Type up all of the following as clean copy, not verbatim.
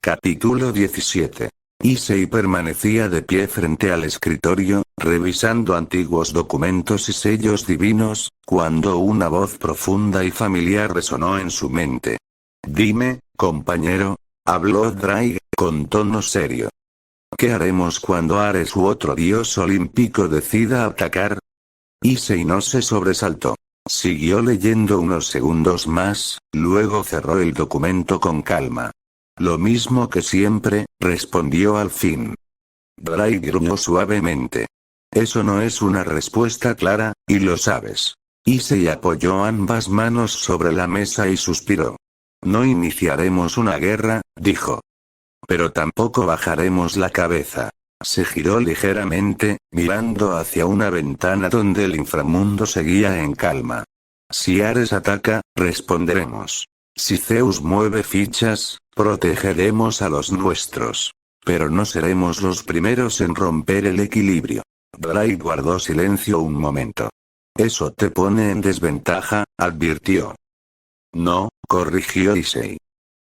Capítulo 17. Issei permanecía de pie frente al escritorio, revisando antiguos documentos y sellos divinos, cuando una voz profunda y familiar resonó en su mente. «Dime, compañero», habló Drake, con tono serio. «¿Qué haremos cuando Ares u otro dios olímpico decida atacar?» Issei no se sobresaltó. Siguió leyendo unos segundos más, luego cerró el documento con calma. «Lo mismo que siempre», respondió al fin. Drake gruñó suavemente. «Eso no es una respuesta clara, y lo sabes». Issei apoyó ambas manos sobre la mesa y suspiró. «No iniciaremos una guerra», dijo. «Pero tampoco bajaremos la cabeza». Se giró ligeramente, mirando hacia una ventana donde el inframundo seguía en calma. «Si Ares ataca, responderemos. Si Zeus mueve fichas, protegeremos a los nuestros. Pero no seremos los primeros en romper el equilibrio». Drake guardó silencio un momento. «Eso te pone en desventaja», advirtió. «No», corrigió Issei.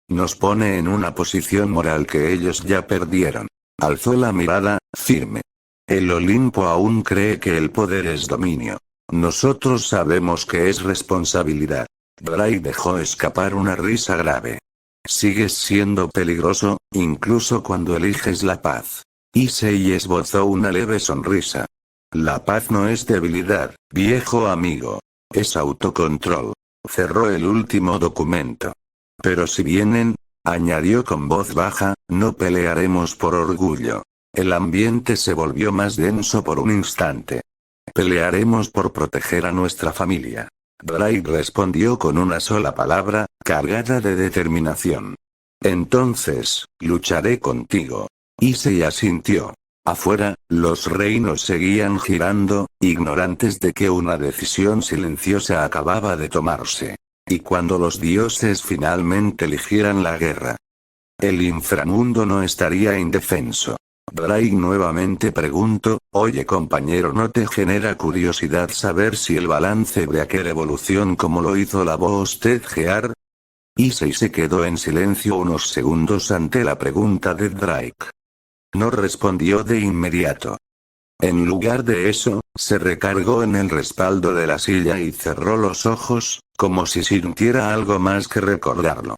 «Nos pone en una posición moral que ellos ya perdieron». Alzó la mirada, firme. «El Olimpo aún cree que el poder es dominio. Nosotros sabemos que es responsabilidad». Drake dejó escapar una risa grave. «Sigues siendo peligroso, incluso cuando eliges la paz». Issei esbozó una leve sonrisa. «La paz no es debilidad, viejo amigo. Es autocontrol». Cerró el último documento. «Pero si vienen», añadió con voz baja, «no pelearemos por orgullo». El ambiente se volvió más denso por un instante. «Pelearemos por proteger a nuestra familia». Drake respondió con una sola palabra, cargada de determinación. «Entonces, lucharé contigo». Issei asintió. Afuera, los reinos seguían girando, ignorantes de que una decisión silenciosa acababa de tomarse. Y cuando los dioses finalmente eligieran la guerra, el inframundo no estaría indefenso. Drake nuevamente preguntó: «Oye compañero, ¿no te genera curiosidad saber si el balance Breaker evolución como lo hizo la voz Ted Gear?» Issei se quedó en silencio unos segundos ante la pregunta de Drake. No respondió de inmediato. En lugar de eso, se recargó en el respaldo de la silla y cerró los ojos, como si sintiera algo más que recordarlo.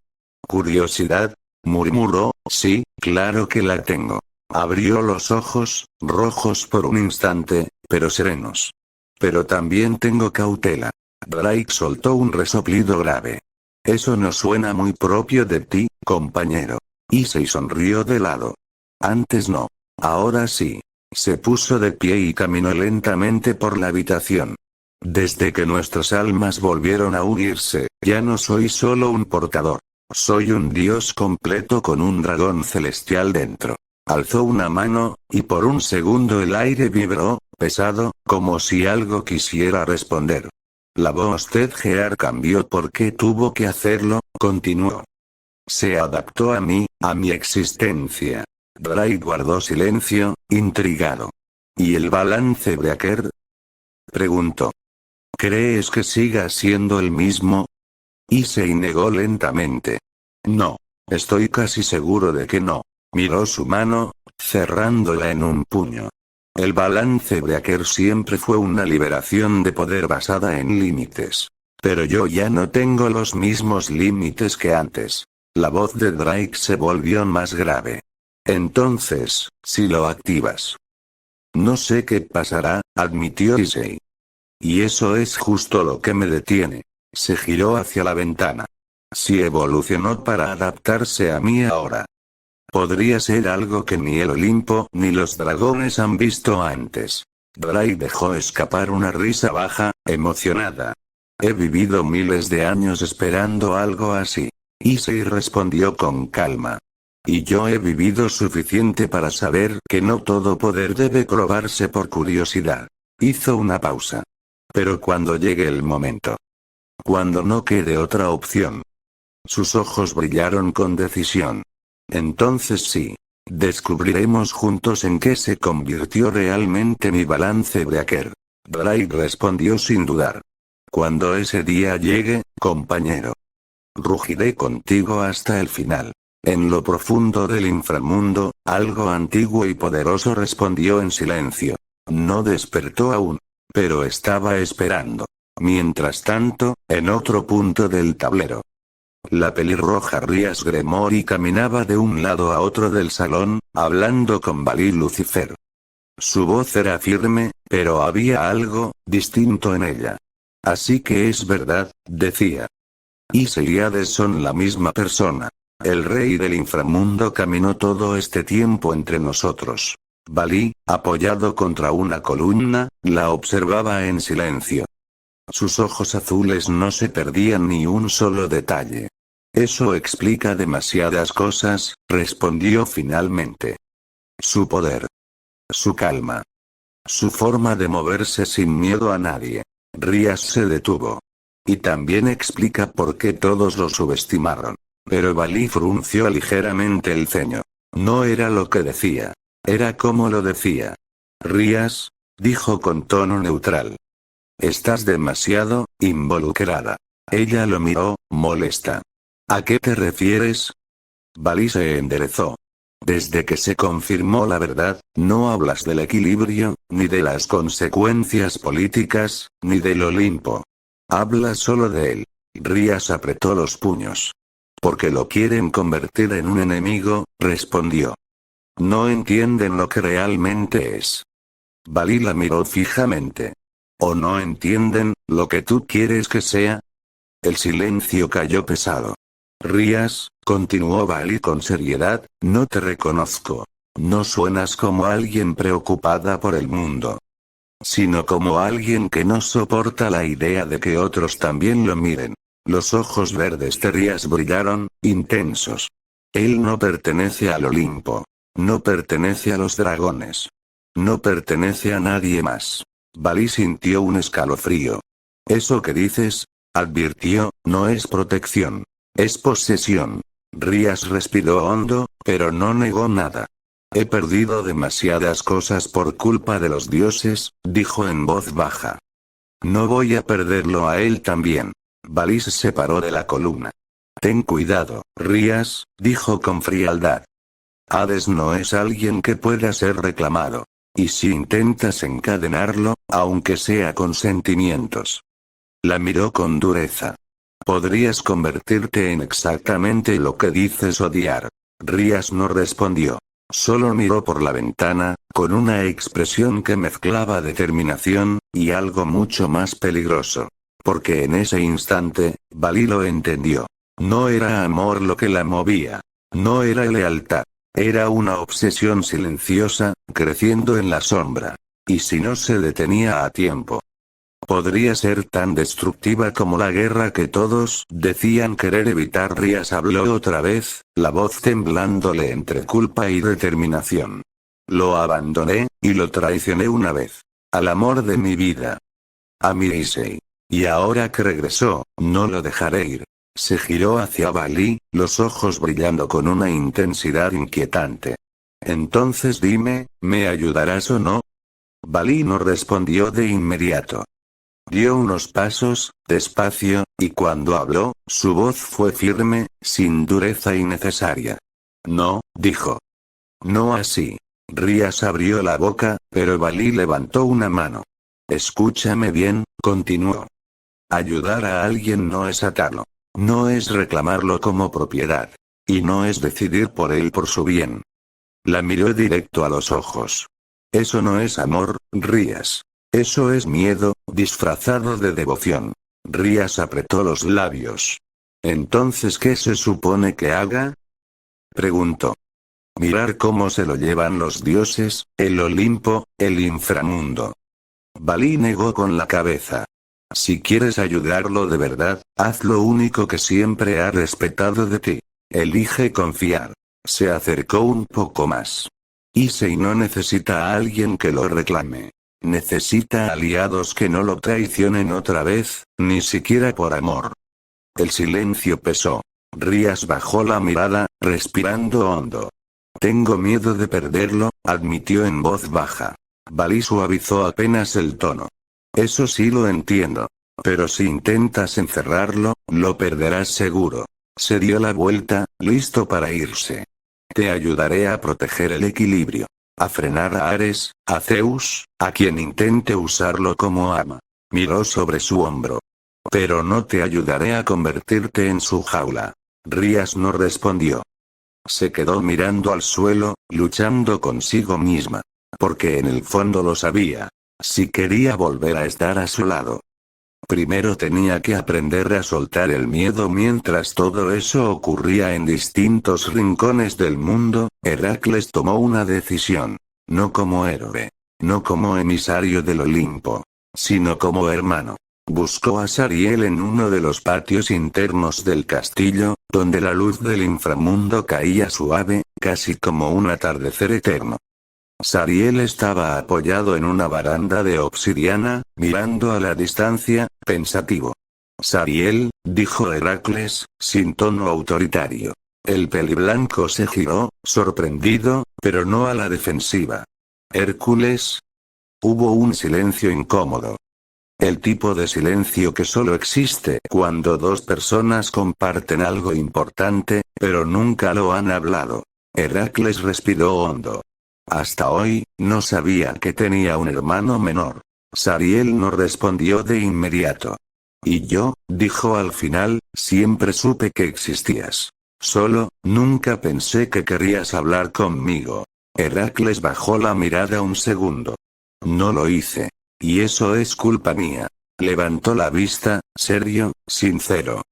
«¿Curiosidad?», murmuró. «Sí, claro que la tengo». Abrió los ojos, rojos por un instante, pero serenos. «Pero también tengo cautela». Drake soltó un resoplido grave. «Eso no suena muy propio de ti, compañero». Issei sonrió de lado. «Antes no. Ahora sí». Se puso de pie y caminó lentamente por la habitación. «Desde que nuestras almas volvieron a unirse, ya no soy solo un portador. Soy un dios completo con un dragón celestial dentro». Alzó una mano, y por un segundo el aire vibró, pesado, como si algo quisiera responder. La voz Ted Gear cambió porque tuvo que hacerlo, continuó. «Se adaptó a mí, a mi existencia». Drake guardó silencio, intrigado. «¿Y el balance Breaker?», preguntó. «¿Crees que siga siendo el mismo?». Issei negó lentamente. «No. Estoy casi seguro de que no». Miró su mano, cerrándola en un puño. «El balance Breaker siempre fue una liberación de poder basada en límites. Pero yo ya no tengo los mismos límites que antes». La voz de Drake se volvió más grave. «Entonces, si lo activas». «No sé qué pasará», admitió Issei. «Y eso es justo lo que me detiene». Se giró hacia la ventana. «Si evolucionó para adaptarse a mí ahora, podría ser algo que ni el Olimpo ni los dragones han visto antes». Drake dejó escapar una risa baja, emocionada. «He vivido miles de años esperando algo así». Issei respondió con calma. «Y yo he vivido suficiente para saber que no todo poder debe probarse por curiosidad». Hizo una pausa. «Pero cuando llegue el momento. Cuando no quede otra opción». Sus ojos brillaron con decisión. «Entonces sí. Descubriremos juntos en qué se convirtió realmente mi balance Breaker». Drake respondió sin dudar. «Cuando ese día llegue, compañero. Rugiré contigo hasta el final». En lo profundo del inframundo, algo antiguo y poderoso respondió en silencio. No despertó aún, pero estaba esperando. Mientras tanto, en otro punto del tablero, la pelirroja Rías Gremory caminaba de un lado a otro del salón, hablando con Valí Lucifer. Su voz era firme, pero había algo distinto en ella. Así que es verdad, decía. Issei y Hades son la misma persona. El rey del inframundo caminó todo este tiempo entre nosotros. Valí, apoyado contra una columna, la observaba en silencio. Sus ojos azules no se perdían ni un solo detalle. Eso explica demasiadas cosas, respondió finalmente. Su poder. Su calma. Su forma de moverse sin miedo a nadie. Rías se detuvo. Y también explica por qué todos lo subestimaron. Pero Valí frunció ligeramente el ceño. No era lo que decía. Era como lo decía. Rías, dijo con tono neutral. Estás demasiado involucrada. Ella lo miró, molesta. ¿A qué te refieres? Valí se enderezó. Desde que se confirmó la verdad, no hablas del equilibrio, ni de las consecuencias políticas, ni del Olimpo. Hablas solo de él. Rías apretó los puños. Porque lo quieren convertir en un enemigo, respondió. No entienden lo que realmente es. Valí la miró fijamente. ¿O no entienden lo que tú quieres que sea? El silencio cayó pesado. Rías, continuó Valí con seriedad, no te reconozco. No suenas como alguien preocupada por el mundo, sino como alguien que no soporta la idea de que otros también lo miren. Los ojos verdes de Rías brillaron, intensos. Él no pertenece al Olimpo. No pertenece a los dragones. No pertenece a nadie más. Valí sintió un escalofrío. Eso que dices, advirtió, no es protección. Es posesión. Rías respiró hondo, pero no negó nada. He perdido demasiadas cosas por culpa de los dioses, dijo en voz baja. No voy a perderlo a él también. Valí se separó de la columna. Ten cuidado, Rías, dijo con frialdad. Hades no es alguien que pueda ser reclamado. Y si intentas encadenarlo, aunque sea con sentimientos. La miró con dureza. Podrías convertirte en exactamente lo que dices odiar. Rías no respondió. Solo miró por la ventana, con una expresión que mezclaba determinación, y algo mucho más peligroso. Porque en ese instante, Valí lo entendió. No era amor lo que la movía. No era lealtad. Era una obsesión silenciosa, creciendo en la sombra. Y si no se detenía a tiempo, podría ser tan destructiva como la guerra que todos decían querer evitar. Rías habló otra vez, la voz temblándole entre culpa y determinación. Lo abandoné, y lo traicioné una vez. Al amor de mi vida. A mi Issei. Y ahora que regresó, no lo dejaré ir. Se giró hacia Valí, los ojos brillando con una intensidad inquietante. Entonces dime, ¿me ayudarás o no? Valí no respondió de inmediato. Dio unos pasos, despacio, y cuando habló, su voz fue firme, sin dureza innecesaria. No, dijo. No así. Rías abrió la boca, pero Valí levantó una mano. Escúchame bien, continuó. Ayudar a alguien no es atarlo. No es reclamarlo como propiedad. Y no es decidir por él por su bien. La miró directo a los ojos. Eso no es amor, Rías. Eso es miedo, disfrazado de devoción. Rías apretó los labios. ¿Entonces qué se supone que haga? Preguntó. Mirar cómo se lo llevan los dioses, el Olimpo, el inframundo. Valí negó con la cabeza. Si quieres ayudarlo de verdad, haz lo único que siempre ha respetado de ti. Elige confiar. Se acercó un poco más. Issei no necesita a alguien que lo reclame. Necesita aliados que no lo traicionen otra vez, ni siquiera por amor. El silencio pesó. Rías bajó la mirada, respirando hondo. Tengo miedo de perderlo, admitió en voz baja. Valí suavizó apenas el tono. Eso sí lo entiendo. Pero si intentas encerrarlo, lo perderás seguro. Se dio la vuelta, listo para irse. Te ayudaré a proteger el equilibrio. A frenar a Ares, a Zeus, a quien intente usarlo como ama. Miró sobre su hombro. Pero no te ayudaré a convertirte en su jaula. Rías no respondió. Se quedó mirando al suelo, luchando consigo misma. Porque en el fondo lo sabía. Si quería volver a estar a su lado. Primero tenía que aprender a soltar el miedo mientras todo eso ocurría en distintos rincones del mundo. Heracles tomó una decisión. No como héroe. No como emisario del Olimpo. Sino como hermano. Buscó a Sariel en uno de los patios internos del castillo, donde la luz del inframundo caía suave, casi como un atardecer eterno. Sariel estaba apoyado en una baranda de obsidiana, mirando a la distancia, pensativo. Sariel, dijo Heracles, sin tono autoritario. El peliblanco se giró, sorprendido, pero no a la defensiva. Hércules. Hubo un silencio incómodo. El tipo de silencio que solo existe cuando dos personas comparten algo importante, pero nunca lo han hablado. Heracles respiró hondo. Hasta hoy, no sabía que tenía un hermano menor. Sariel no respondió de inmediato. Y yo, dijo al final, siempre supe que existías. Solo, nunca pensé que querías hablar conmigo. Heracles bajó la mirada un segundo. No lo hice. Y eso es culpa mía. Levantó la vista, serio, sincero.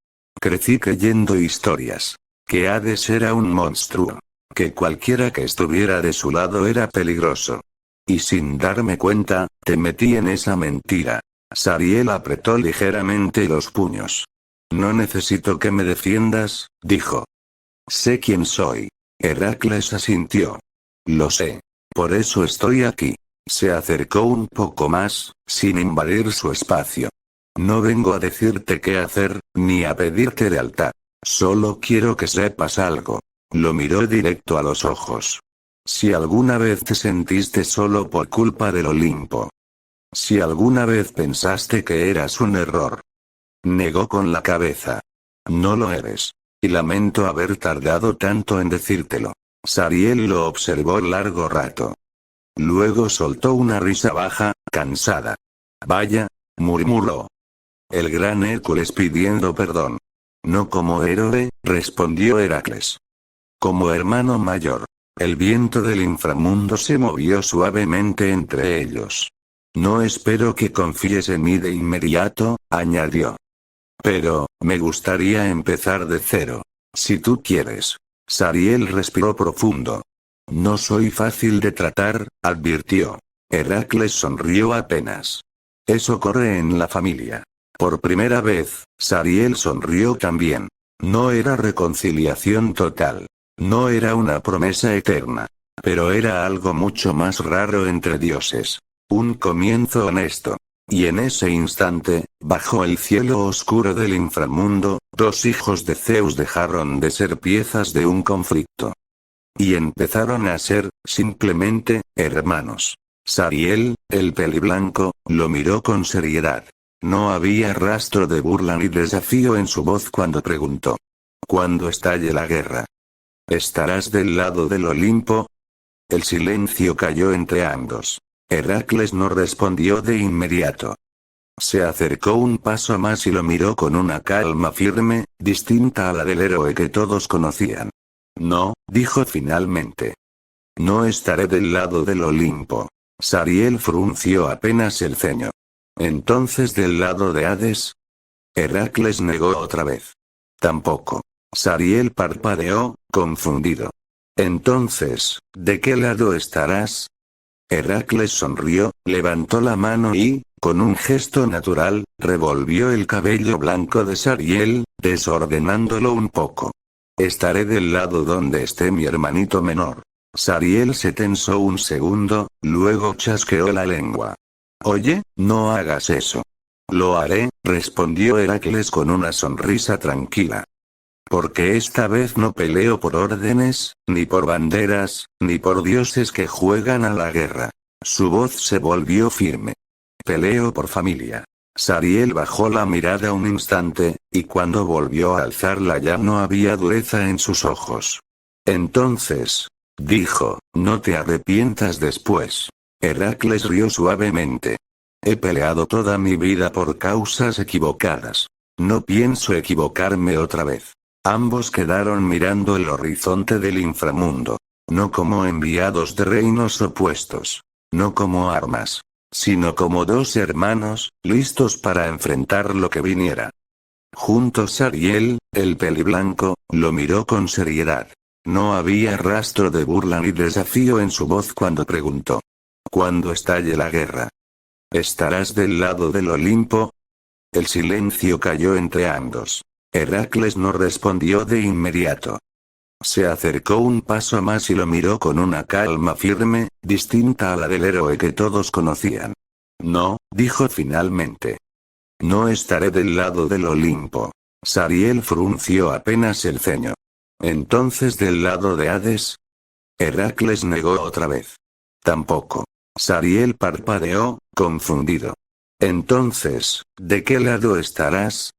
Crecí creyendo historias. Que Hades era un monstruo. Que cualquiera que estuviera de su lado era peligroso. Y sin darme cuenta, te metí en esa mentira. Sariel apretó ligeramente los puños. No necesito que me defiendas, dijo. Sé quién soy. Heracles asintió. Lo sé. Por eso estoy aquí. Se acercó un poco más, sin invadir su espacio. No vengo a decirte qué hacer, ni a pedirte lealtad. Solo quiero que sepas algo. Lo miró directo a los ojos. Si alguna vez te sentiste solo por culpa del Olimpo. Si alguna vez pensaste que eras un error. Negó con la cabeza. No lo eres. Y lamento haber tardado tanto en decírtelo. Sariel lo observó largo rato. Luego soltó una risa baja, cansada. Vaya, murmuró. El gran Hércules pidiendo perdón. No como héroe, respondió Heracles. Como hermano mayor. El viento del inframundo se movió suavemente entre ellos. No espero que confíes en mí de inmediato, añadió. Pero, me gustaría empezar de cero. Si tú quieres. Sariel respiró profundo. No soy fácil de tratar, advirtió. Heracles sonrió apenas. Eso corre en la familia. Por primera vez, Sariel sonrió también. No era reconciliación total. No era una promesa eterna. Pero era algo mucho más raro entre dioses. Un comienzo honesto. Y en ese instante, bajo el cielo oscuro del inframundo, dos hijos de Zeus dejaron de ser piezas de un conflicto. Y empezaron a ser, simplemente, hermanos. Sariel, el peliblanco, lo miró con seriedad. No había rastro de burla ni desafío en su voz cuando preguntó. ¿Cuándo estalle la guerra? ¿Estarás del lado del Olimpo? El silencio cayó entre ambos. Heracles no respondió de inmediato. Se acercó un paso más y lo miró con una calma firme, distinta a la del héroe que todos conocían. No, dijo finalmente. No estaré del lado del Olimpo. Sariel frunció apenas el ceño. ¿Entonces del lado de Hades? Heracles negó otra vez. Tampoco. Sariel parpadeó, confundido. Entonces, ¿de qué lado estarás? Heracles sonrió, levantó la mano y, con un gesto natural, revolvió el cabello blanco de Sariel, desordenándolo un poco. Estaré del lado donde esté mi hermanito menor. Sariel se tensó un segundo, luego chasqueó la lengua. Oye, no hagas eso. Lo haré, respondió Heracles con una sonrisa tranquila. Porque esta vez no peleo por órdenes, ni por banderas, ni por dioses que juegan a la guerra. Su voz se volvió firme. Peleo por familia. Sariel bajó la mirada un instante, y cuando volvió a alzarla ya no había dureza en sus ojos. Entonces, dijo, no te arrepientas después. Heracles rió suavemente. He peleado toda mi vida por causas equivocadas. No pienso equivocarme otra vez. Ambos quedaron mirando el horizonte del inframundo. No como enviados de reinos opuestos. No como armas. Sino como dos hermanos, listos para enfrentar lo que viniera. Juntos Ariel, el peliblanco, lo miró con seriedad. No había rastro de burla ni desafío en su voz cuando preguntó. ¿Cuándo estalle la guerra? ¿Estarás del lado del Olimpo? El silencio cayó entre ambos. Heracles no respondió de inmediato. Se acercó un paso más y lo miró con una calma firme, distinta a la del héroe que todos conocían. No, dijo finalmente. No estaré del lado del Olimpo. Sariel frunció apenas el ceño. ¿Entonces del lado de Hades? Heracles negó otra vez. Tampoco. Sariel parpadeó, confundido. Entonces, ¿de qué lado estarás?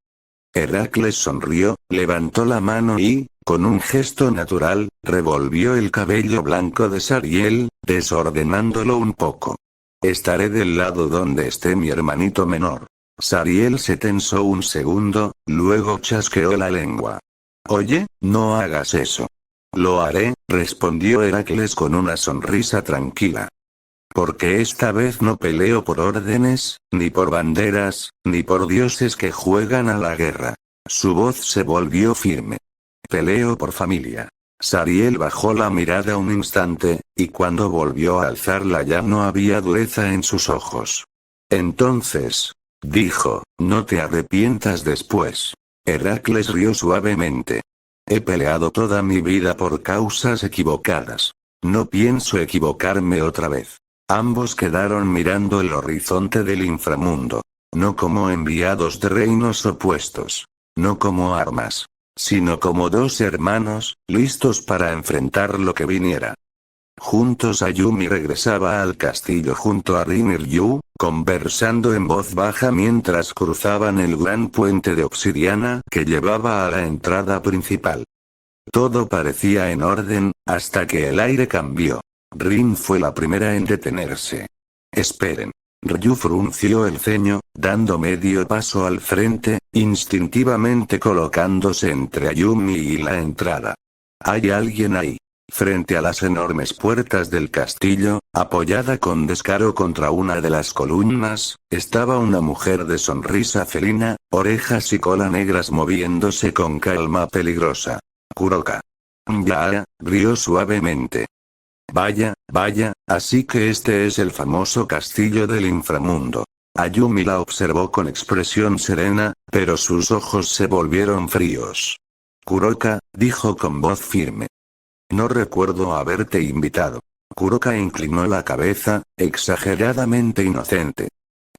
Heracles sonrió, levantó la mano y, con un gesto natural, revolvió el cabello blanco de Sariel, desordenándolo un poco. Estaré del lado donde esté mi hermanito menor. Sariel se tensó un segundo, luego chasqueó la lengua. Oye, no hagas eso. Lo haré, respondió Heracles con una sonrisa tranquila. Porque esta vez no peleo por órdenes, ni por banderas, ni por dioses que juegan a la guerra. Su voz se volvió firme. Peleo por familia. Sariel bajó la mirada un instante, y cuando volvió a alzarla ya no había dureza en sus ojos. Entonces, dijo, no te arrepientas después. Heracles rió suavemente. He peleado toda mi vida por causas equivocadas. No pienso equivocarme otra vez. Ambos quedaron mirando el horizonte del inframundo. No como enviados de reinos opuestos. No como armas. Sino como dos hermanos, listos para enfrentar lo que viniera. Juntos Ayumi regresaba al castillo junto a Rin y Ryu, conversando en voz baja mientras cruzaban el gran puente de obsidiana que llevaba a la entrada principal. Todo parecía en orden, hasta que el aire cambió. Rin fue la primera en detenerse. Esperen. Ryu frunció el ceño, dando medio paso al frente, instintivamente colocándose entre Ayumi y la entrada. ¿Hay alguien ahí? Frente a las enormes puertas del castillo, apoyada con descaro contra una de las columnas, estaba una mujer de sonrisa felina, orejas y cola negras moviéndose con calma peligrosa. Kuroka. Ya, rió suavemente. Vaya, vaya, así que este es el famoso castillo del inframundo. Ayumi la observó con expresión serena, pero sus ojos se volvieron fríos. Kuroka, dijo con voz firme. No recuerdo haberte invitado. Kuroka inclinó la cabeza, exageradamente inocente.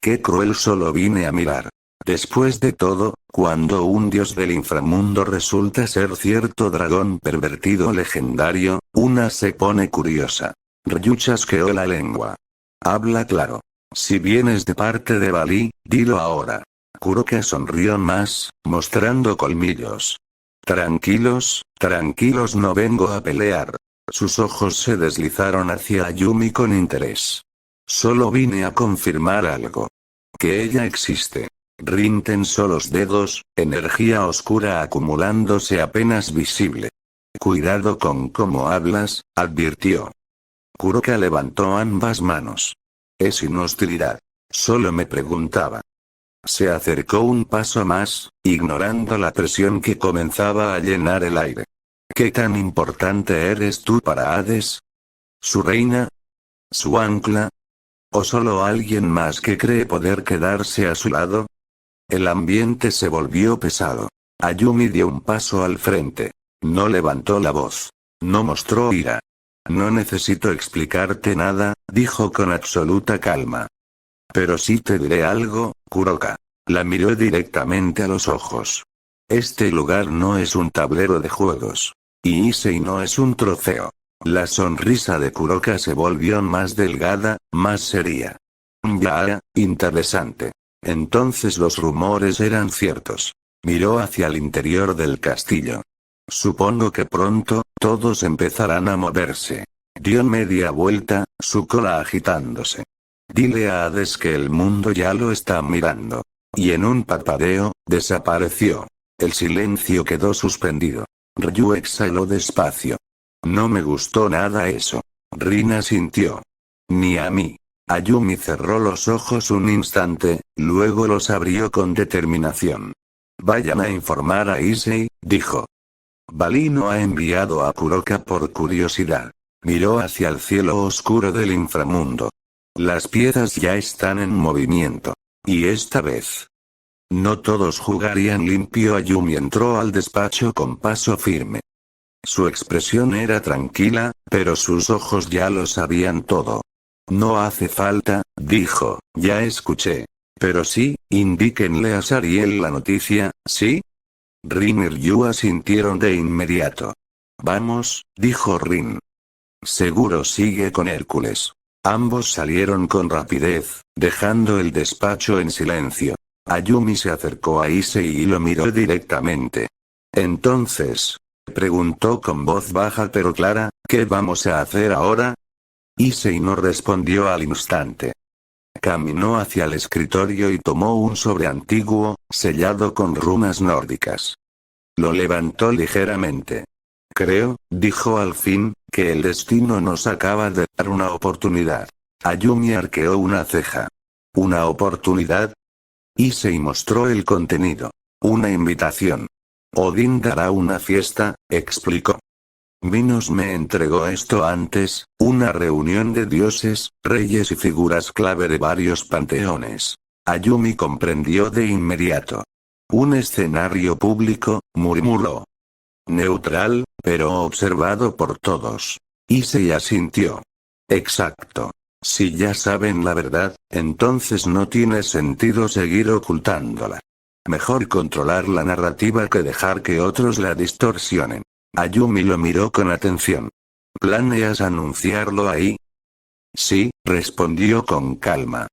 Qué cruel, solo vine a mirar. Después de todo, cuando un dios del inframundo resulta ser cierto dragón pervertido legendario, una se pone curiosa. Ryu chasqueó la lengua. Habla claro. Si vienes de parte de Valí, dilo ahora. Kuroka sonrió más, mostrando colmillos. Tranquilos, tranquilos, no vengo a pelear. Sus ojos se deslizaron hacia Ayumi con interés. Solo vine a confirmar algo. Que ella existe. Rin tensó los dedos, energía oscura acumulándose apenas visible. Cuidado con cómo hablas, advirtió. Kuroka levantó ambas manos. Es sin hostilidad. Solo me preguntaba. Se acercó un paso más, ignorando la presión que comenzaba a llenar el aire. ¿Qué tan importante eres tú para Hades? ¿Su reina? ¿Su ancla? ¿O solo alguien más que cree poder quedarse a su lado? El ambiente se volvió pesado. Ayumi dio un paso al frente. No levantó la voz. No mostró ira. No necesito explicarte nada, dijo con absoluta calma. Pero sí te diré algo, Kuroka. La miró directamente a los ojos. Este lugar no es un tablero de juegos. Y Issei no es un trofeo. La sonrisa de Kuroka se volvió más delgada, más seria. Ya, interesante. Entonces los rumores eran ciertos. Miró hacia el interior del castillo. Supongo que pronto, todos empezarán a moverse. Dio media vuelta, su cola agitándose. Dile a Hades que el mundo ya lo está mirando. Y en un parpadeo, desapareció. El silencio quedó suspendido. Ryu exhaló despacio. No me gustó nada eso. Rin asintió. Ni a mí. Ayumi cerró los ojos un instante, luego los abrió con determinación. Vayan a informar a Issei, dijo. Balino ha enviado a Kuroka por curiosidad. Miró hacia el cielo oscuro del inframundo. Las piezas ya están en movimiento. Y esta vez. No todos jugarían limpio. Ayumi entró al despacho con paso firme. Su expresión era tranquila, pero sus ojos ya lo sabían todo. No hace falta, dijo, ya escuché. Pero sí, indíquenle a Sariel la noticia, ¿sí? Rin y Ryu asintieron de inmediato. Vamos, dijo Rin. Seguro sigue con Hércules. Ambos salieron con rapidez, dejando el despacho en silencio. Ayumi se acercó a Issei y lo miró directamente. Entonces, preguntó con voz baja pero clara, ¿qué vamos a hacer ahora? Issei no respondió al instante. Caminó hacia el escritorio y tomó un sobre antiguo, sellado con runas nórdicas. Lo levantó ligeramente. Creo, dijo al fin, que el destino nos acaba de dar una oportunidad. Ayumi arqueó una ceja. ¿Una oportunidad? Issei mostró el contenido. Una invitación. Odín dará una fiesta, explicó. Minos me entregó esto antes, una reunión de dioses, reyes y figuras clave de varios panteones. Ayumi comprendió de inmediato. Un escenario público, murmuró. Neutral, pero observado por todos. Issei asintió. Exacto. Si ya saben la verdad, entonces no tiene sentido seguir ocultándola. Mejor controlar la narrativa que dejar que otros la distorsionen. Ayumi lo miró con atención. ¿Planeas anunciarlo ahí? Sí, respondió con calma.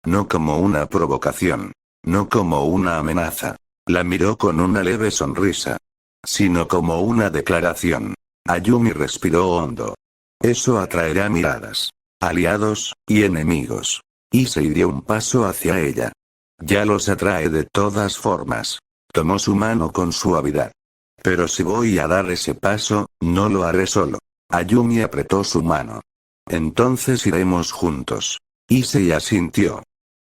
No como una provocación. No como una amenaza. La miró con una leve sonrisa. Sino como una declaración. Ayumi respiró hondo. Eso atraerá miradas. Aliados, y enemigos. Issei dio un paso hacia ella. Ya los atrae de todas formas. Tomó su mano con suavidad. Pero si voy a dar ese paso, no lo haré solo. Ayumi apretó su mano. Entonces iremos juntos. Issei asintió.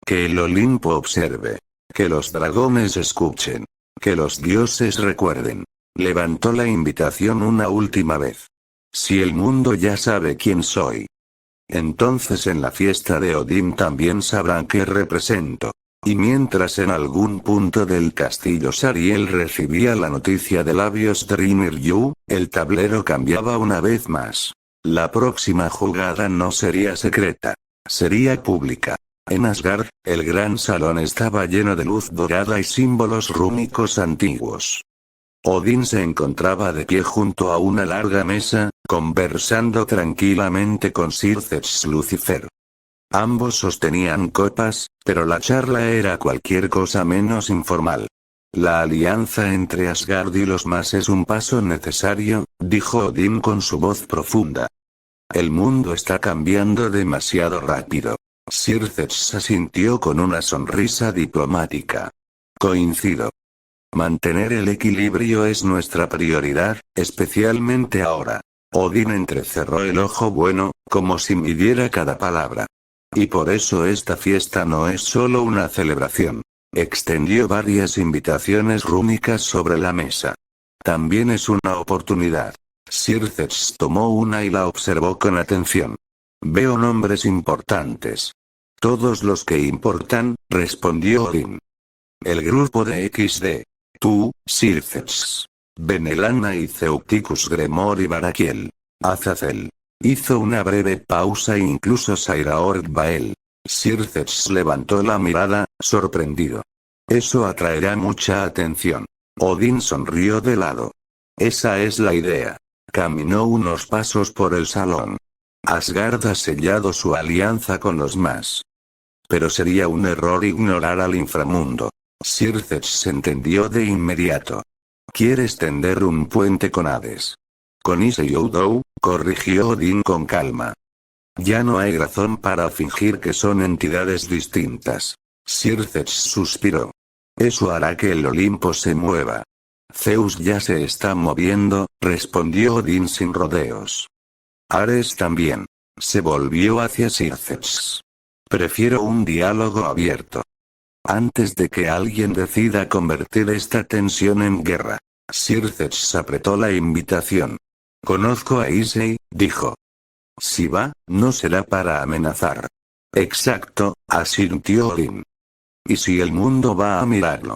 Que el Olimpo observe. Que los dragones escuchen. Que los dioses recuerden. Levantó la invitación una última vez. Si el mundo ya sabe quién soy. Entonces en la fiesta de Odín también sabrán qué represento. Y mientras en algún punto del castillo Sariel recibía la noticia de labios de Rin y Ryu, el tablero cambiaba una vez más. La próxima jugada no sería secreta. Sería pública. En Asgard, el gran salón estaba lleno de luz dorada y símbolos rúnicos antiguos. Odín se encontraba de pie junto a una larga mesa, conversando tranquilamente con Circeps Lucifer. Ambos sostenían copas, pero la charla era cualquier cosa menos informal. La alianza entre Asgard y los más es un paso necesario, dijo Odín con su voz profunda. El mundo está cambiando demasiado rápido. Circeps asintió con una sonrisa diplomática. Coincido. Mantener el equilibrio es nuestra prioridad, especialmente ahora. Odín entrecerró el ojo bueno, como si midiera cada palabra. Y por eso esta fiesta no es solo una celebración. Extendió varias invitaciones rúnicas sobre la mesa. También es una oportunidad. Circeps tomó una y la observó con atención. Veo nombres importantes. Todos los que importan, respondió Odín. El grupo de XD. Tú, Circeps. Benelana y Ceuticus Gremor y Barakiel. Azazel. Hizo una breve pausa e incluso Sairaort Bael. Circeps levantó la mirada, sorprendido. Eso atraerá mucha atención. Odín sonrió de lado. Esa es la idea. Caminó unos pasos por el salón. Asgard ha sellado su alianza con los más. Pero sería un error ignorar al inframundo. Circex entendió de inmediato. ¿Quieres tender un puente con Hades? Con Ise y Oudou, corrigió Odín con calma. Ya no hay razón para fingir que son entidades distintas. Circex suspiró. Eso hará que el Olimpo se mueva. Zeus ya se está moviendo, respondió Odín sin rodeos. Ares también. Se volvió hacia Circex. Prefiero un diálogo abierto. Antes de que alguien decida convertir esta tensión en guerra. Circex apretó la invitación. Conozco a Issei, dijo. Si va, no será para amenazar. Exacto, asintió Odín. ¿Y si el mundo va a mirarlo?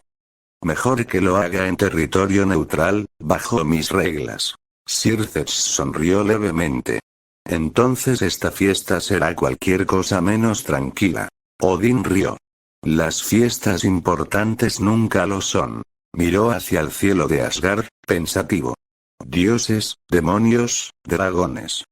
Mejor que lo haga en territorio neutral, bajo mis reglas. Circex sonrió levemente. Entonces esta fiesta será cualquier cosa menos tranquila. Odín rió. Las fiestas importantes nunca lo son. Miró hacia el cielo de Asgard, pensativo. Dioses, demonios, dragones.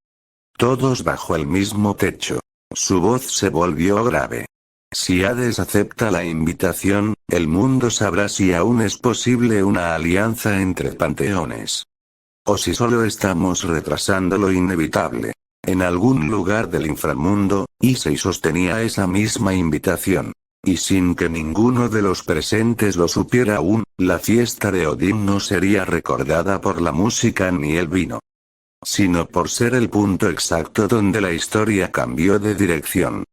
Todos bajo el mismo techo. Su voz se volvió grave. Si Hades acepta la invitación, el mundo sabrá si aún es posible una alianza entre panteones. O si solo estamos retrasando lo inevitable. En algún lugar del inframundo, Issei sostenía esa misma invitación. Y sin que ninguno de los presentes lo supiera aún, la fiesta de Odín no sería recordada por la música ni el vino, sino por ser el punto exacto donde la historia cambió de dirección.